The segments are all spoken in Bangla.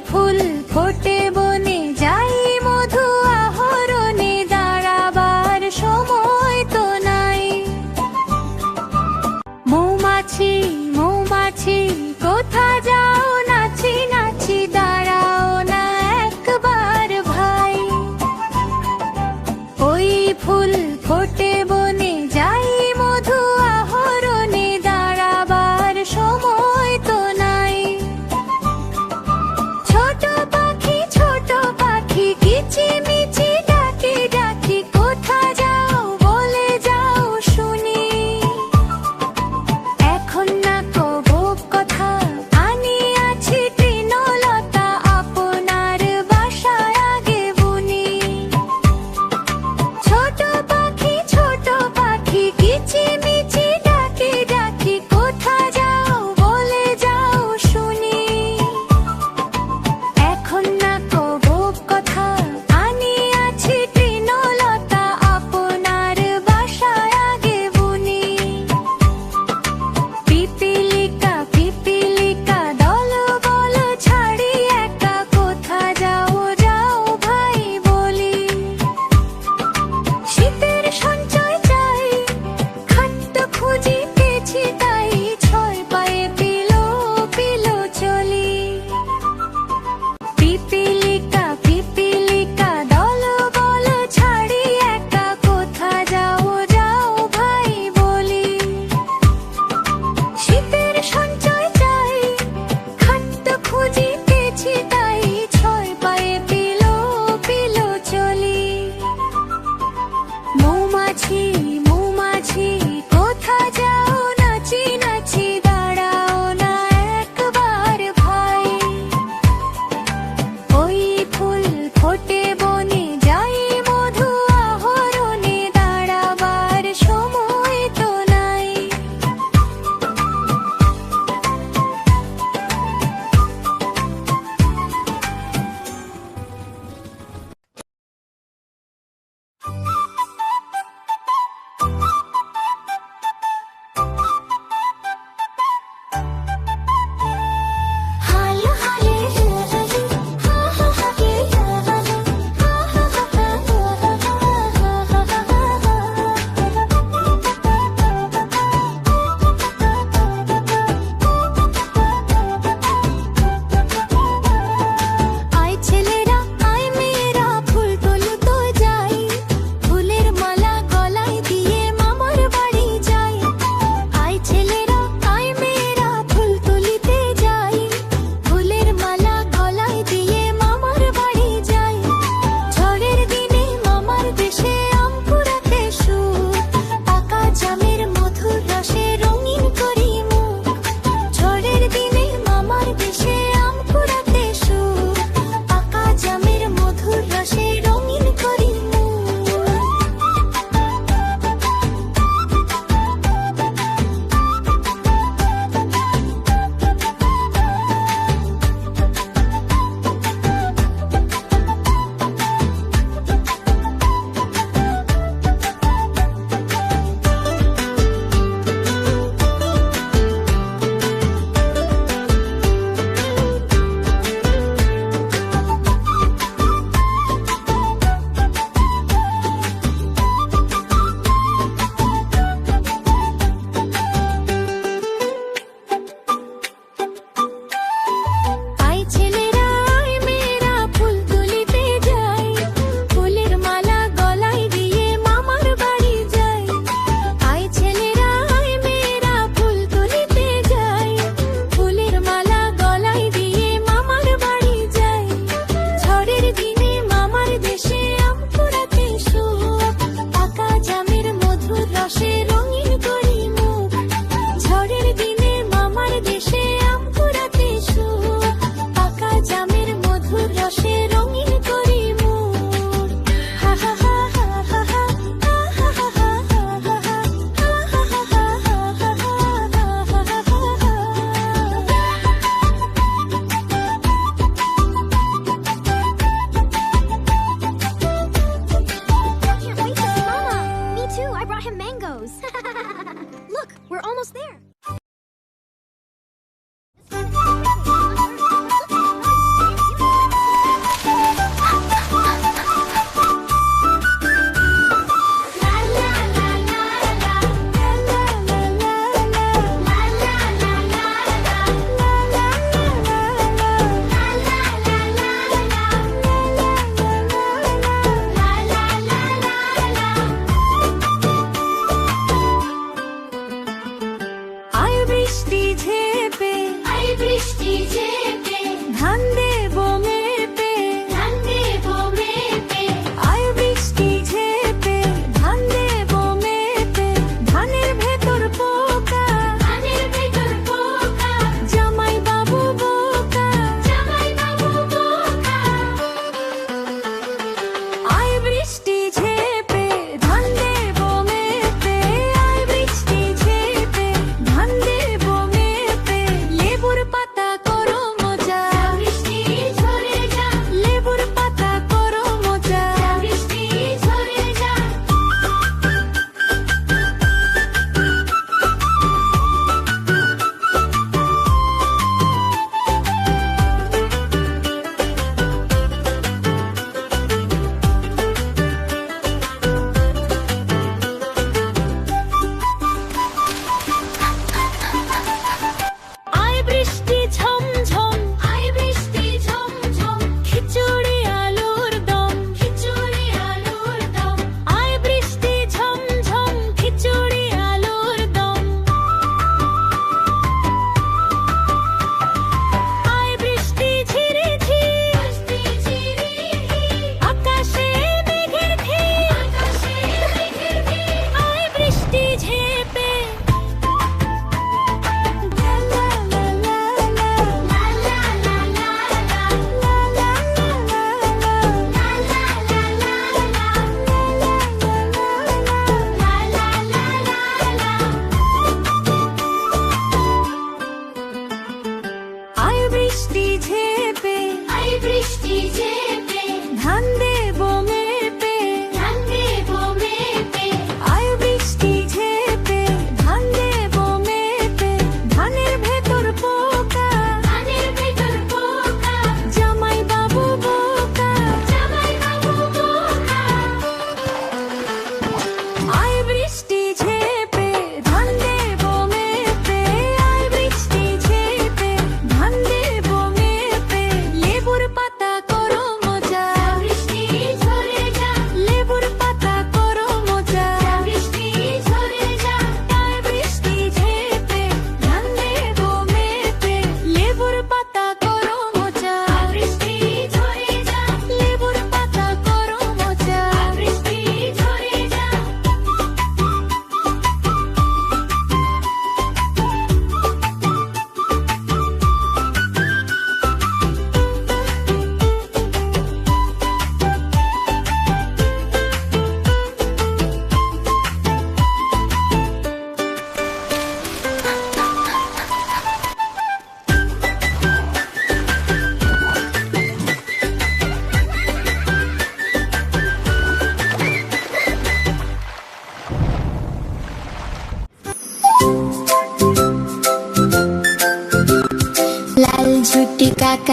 ফুল ফোটে বনে, যাই মধু আহরণে, দাঁড়াবার সময় তো নাই। মৌমাছি মৌমাছি কোথা যাও, নাচি নাচি দাঁড়াও না একবার ভাই। ওই ফুল ফোটে বনে, যাই মধু আহরণে, দাঁড়াবার সময় তো নাই। ছোট পাখি ছোট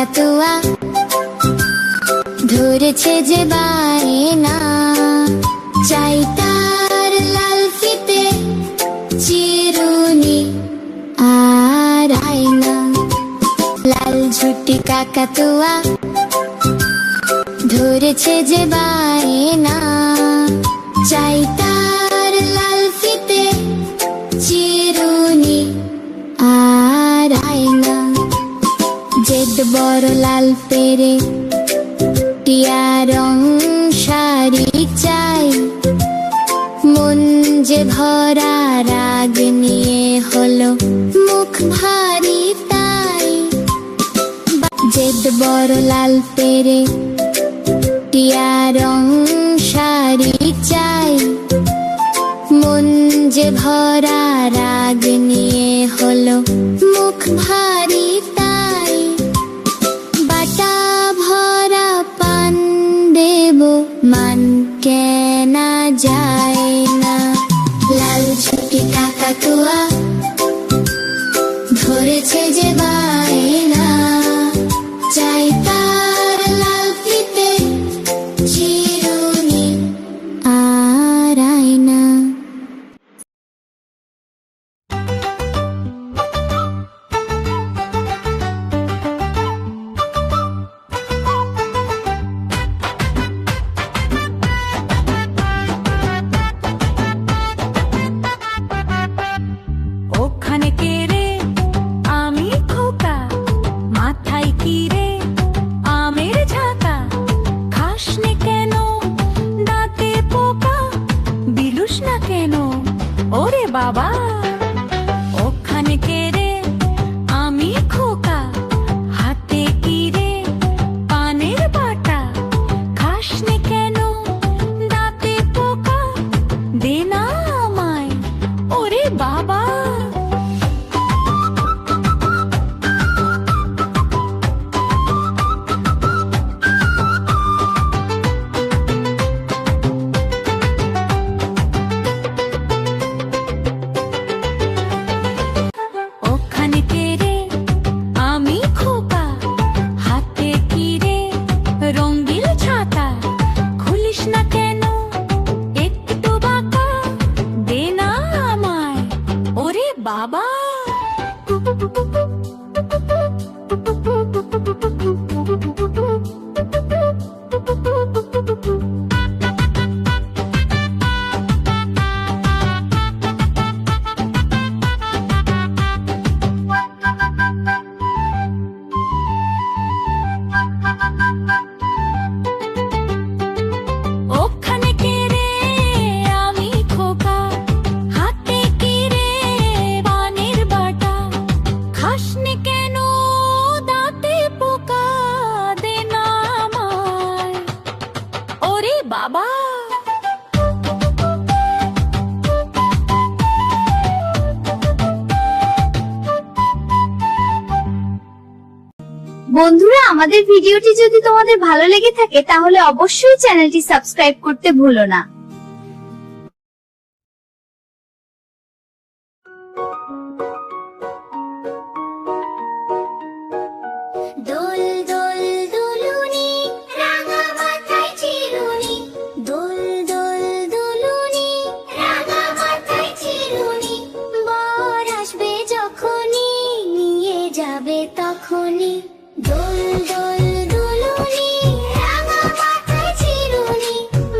কাকাতুয়া ধরেছে যে বায়না, চাই তার লাল ফিতে চিরুনি আর আয়না। লাল ঝুটি কাকাতুয়া ধরেছে যে বায়না, চাই তার লাল ফিতে চিরুনি আর আয়না। জেদ বড় লাল পেরে টিয়া রং শাড়ি চাই, মন যে ভরা রাগ নিয়ে হলো মুখ ভারী তাই। জেদ বড় লাল পেরে টিয়া রং শাড়ি চাই, মন যে ভরা রাগ নিয়ে হলো মুখ ভারী তাই। বাটা ভরা পান দেব মান কেনা যায় না। লাল ঝুটি কাকাতুয়া ধরেছে যে বায়না, চাই তার লাল ফিতে চিরুনি আর আয়না। ওখানে কে রে? আমি খোকা। মাথায় কি রে? আমের ঝাঁকা। খাসনে কেন? দাঁতে পোকা। বিলুস না কেন? ওরে বাবা! ওখানে কে রে? আমি খোকা। হাতে কি রে? পানের বাটা। খাসনে কেন? দাঁতে পোকা। দে না আমায়। ওরে বাবা! ওখানে কে রে? আমি খোকা। হাতে কি রে? রঙিন ছাতা। খুলিস না কেন? একটু বাঁকা। দে না আমায়। ওরে বাবা! ওখানে কে রে? আমি খোকা। হাতে কি রে? পানের বাটা। খাসনি কেন? দাঁতে পোকা। দে না আমায়। ওরে বাবা! বন্ধুরা, আমাদের ভিডিওটি যদি তোমাদের ভালো লেগে থাকে তাহলে অবশ্যই চ্যানেলটি সাবস্ক্রাইব করতে ভুলো না। দোল দোল দুলুনি রাঙা মাথায় চিরুনি, দোল দোল দুলুনি রাঙা মাথায় চিরুনি। বর আসবে যখনই নিয়ে যাবে তখনই। দোল দোল দুলুনি রাঙা মাথায় চিরুনি,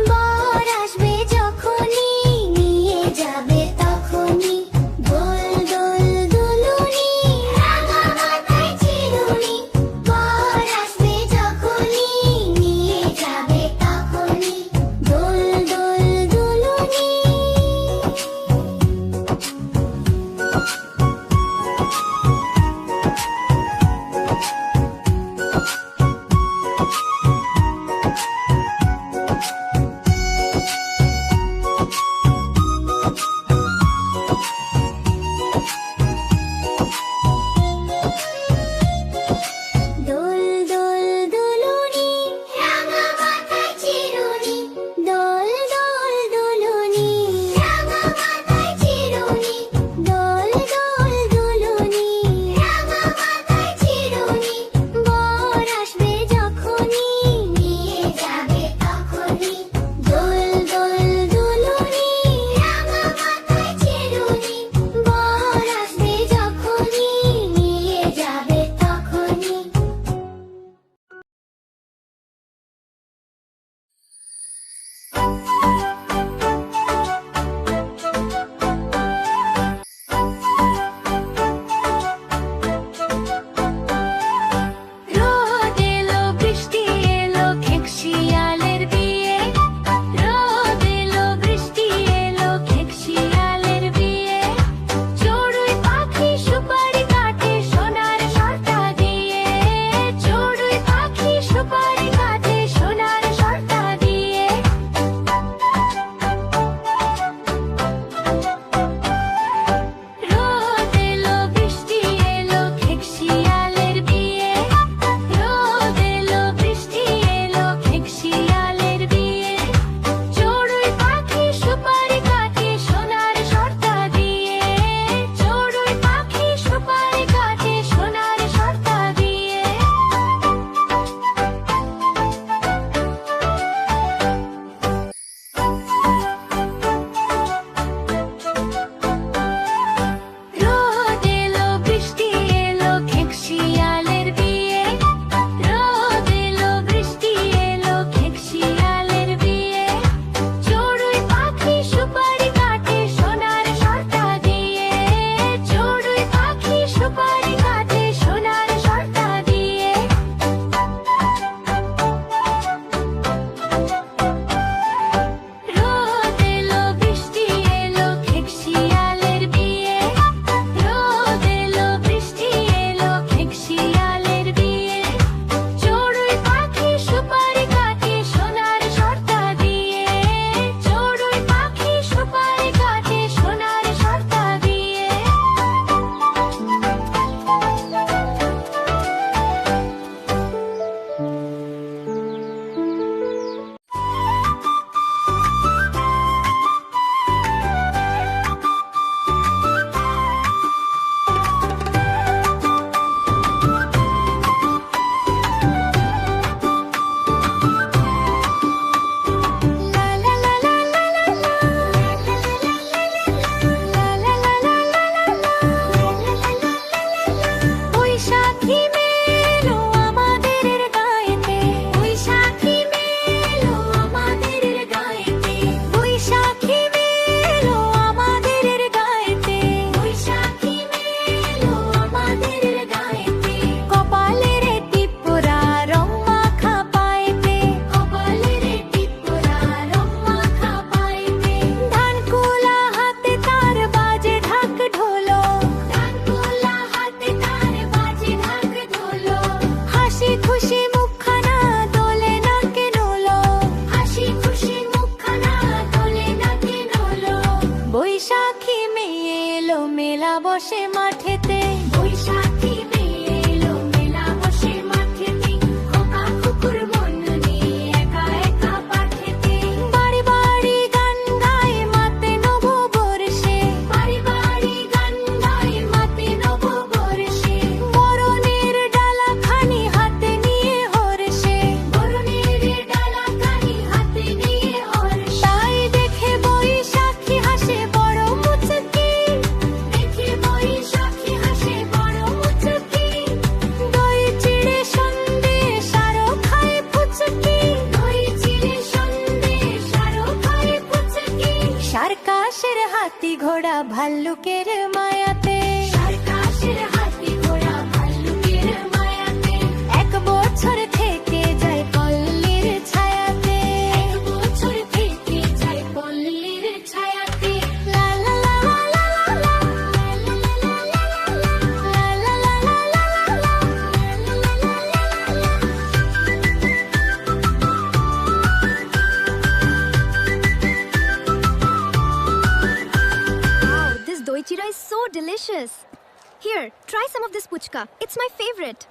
বর ঘোড়া ভাল্লুকের মায়াতে, সার্কাসের হাতি ঘোড়া ভাল্লুকের মায়াতে, 1 বছর থেকে যায় পল্লীর ছায়াতে, 1 বছর থেকে যায় পল্লীর ছায়াতে। লা লা লা লা লা লা লা লা লা লা লা Wow, this doi chira is so delicious. Here, try some of this puchka. It's my favorite.